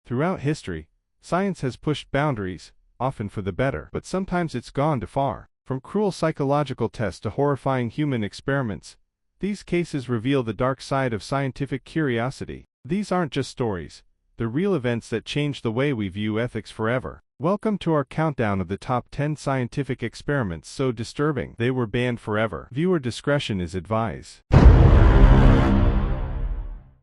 Throughout history, science has pushed boundaries, often for the better, but sometimes it's gone too far. From cruel psychological tests to horrifying human experiments, these cases reveal the dark side of scientific curiosity. These aren't just stories, they're real events that change the way we view ethics forever. Welcome to our countdown of the top 10 scientific experiments so disturbing they were banned forever. Viewer discretion is advised.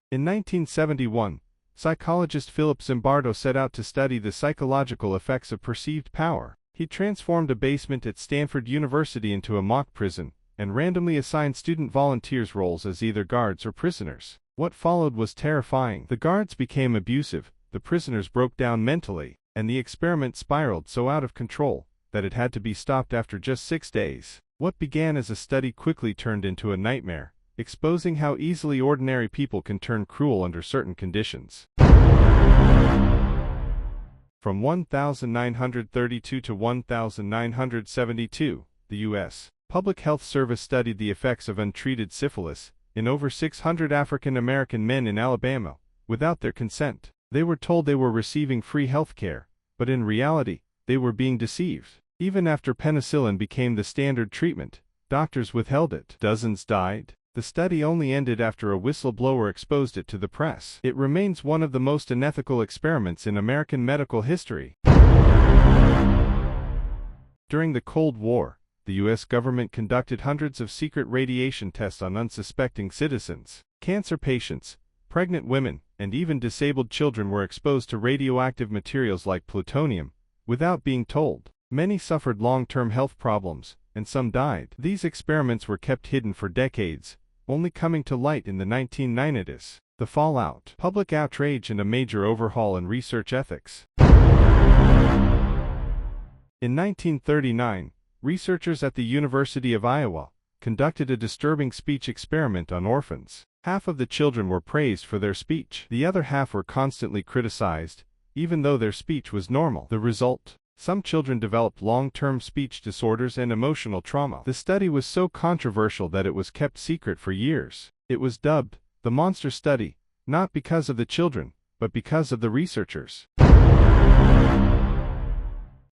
In 1971, psychologist Philip Zimbardo set out to study the psychological effects of perceived power. He transformed a basement at Stanford University into a mock prison, and randomly assigned student volunteers roles as either guards or prisoners. What followed was terrifying. The guards became abusive, the prisoners broke down mentally, and the experiment spiraled so out of control that it had to be stopped after just 6 days. What began as a study quickly turned into a nightmare, exposing how easily ordinary people can turn cruel under certain conditions. From 1932 to 1972, the U.S. Public Health Service studied the effects of untreated syphilis in over 600 African American men in Alabama, without their consent. They were told they were receiving free health care, but in reality, they were being deceived. Even after penicillin became the standard treatment, doctors withheld it. Dozens died. The study only ended after a whistleblower exposed it to the press. It remains one of the most unethical experiments in American medical history. During the Cold War, the U.S. government conducted hundreds of secret radiation tests on unsuspecting citizens. Cancer patients, pregnant women, and even disabled children were exposed to radioactive materials like plutonium, without being told. Many suffered long-term health problems, and some died. These experiments were kept hidden for decades, only coming to light in the 1990s. The fallout, public outrage, and a major overhaul in research ethics. In 1939, researchers at the University of Iowa conducted a disturbing speech experiment on orphans. Half of the children were praised for their speech. The other half were constantly criticized, even though their speech was normal. The result? Some children developed long-term speech disorders and emotional trauma. The study was so controversial that it was kept secret for years. It was dubbed the Monster Study, not because of the children, but because of the researchers.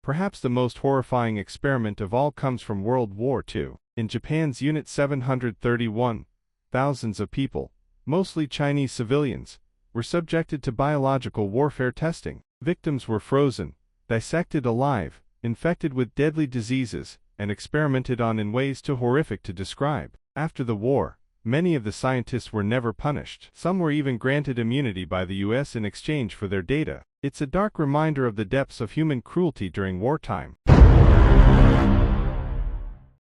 Perhaps the most horrifying experiment of all comes from World War II. In Japan's Unit 731, thousands of people, mostly Chinese civilians, were subjected to biological warfare testing. Victims were frozen, dissected alive, infected with deadly diseases, and experimented on in ways too horrific to describe. After the war, many of the scientists were never punished. Some were even granted immunity by the U.S. in exchange for their data. It's a dark reminder of the depths of human cruelty during wartime.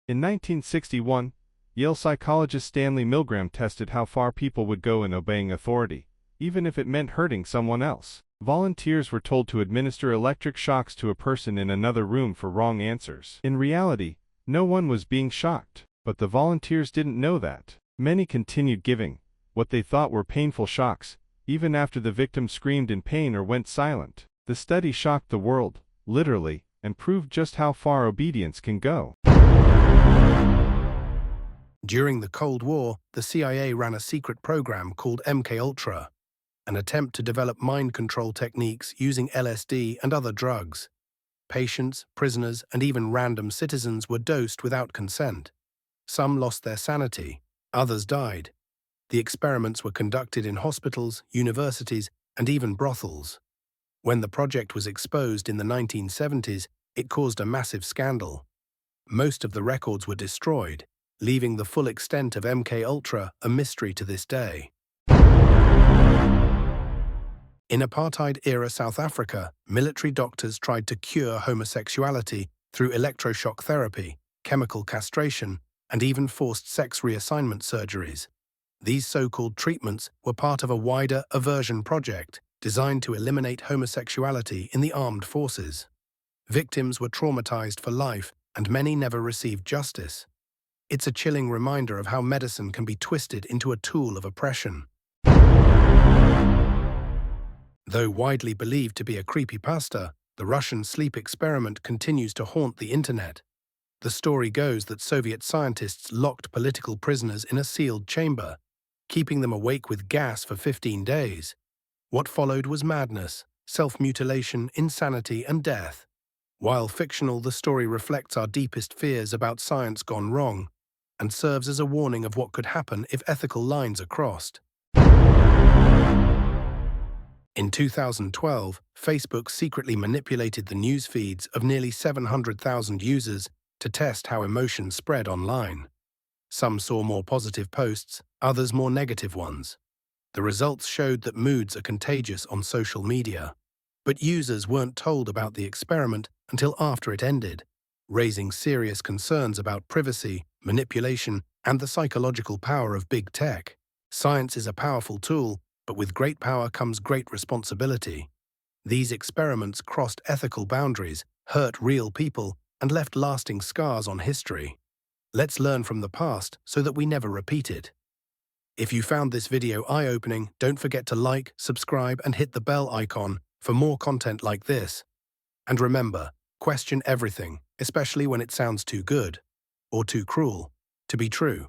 In 1961, Yale psychologist Stanley Milgram tested how far people would go in obeying authority, even if it meant hurting someone else. Volunteers were told to administer electric shocks to a person in another room for wrong answers. In reality, no one was being shocked, but the volunteers didn't know that. Many continued giving what they thought were painful shocks, even after the victim screamed in pain or went silent. The study shocked the world, literally, and proved just how far obedience can go. During the Cold War, the CIA ran a secret program called MKUltra, an attempt to develop mind control techniques using LSD and other drugs. Patients, prisoners, and even random citizens were dosed without consent. Some lost their sanity, others died. The experiments were conducted in hospitals, universities, and even brothels. When the project was exposed in the 1970s, it caused a massive scandal. Most of the records were destroyed, leaving the full extent of MKUltra a mystery to this day. In apartheid-era South Africa, military doctors tried to cure homosexuality through electroshock therapy, chemical castration, and even forced sex reassignment surgeries. These so-called treatments were part of a wider Aversion Project designed to eliminate homosexuality in the armed forces. Victims were traumatized for life, and many never received justice. It's a chilling reminder of how medicine can be twisted into a tool of oppression. Though widely believed to be a creepypasta, the Russian sleep experiment continues to haunt the internet. The story goes that Soviet scientists locked political prisoners in a sealed chamber, keeping them awake with gas for 15 days. What followed was madness. self-mutilation, insanity, and death. While fictional, the story reflects our deepest fears about science gone wrong and serves as a warning of what could happen if ethical lines are crossed. In 2012, Facebook secretly manipulated the news feeds of nearly 700,000 users to test how emotions spread online. Some saw more positive posts, others more negative ones. The results showed that moods are contagious on social media. But users weren't told about the experiment until after it ended, raising serious concerns about privacy, manipulation, and the psychological power of big tech. Science is a powerful tool, but with great power comes great responsibility. These experiments crossed ethical boundaries, hurt real people, and left lasting scars on history. Let's learn from the past so that we never repeat it. If you found this video eye-opening, don't forget to like, subscribe, and hit the bell icon for more content like this. And remember, question everything, especially when it sounds too good or too cruel to be true.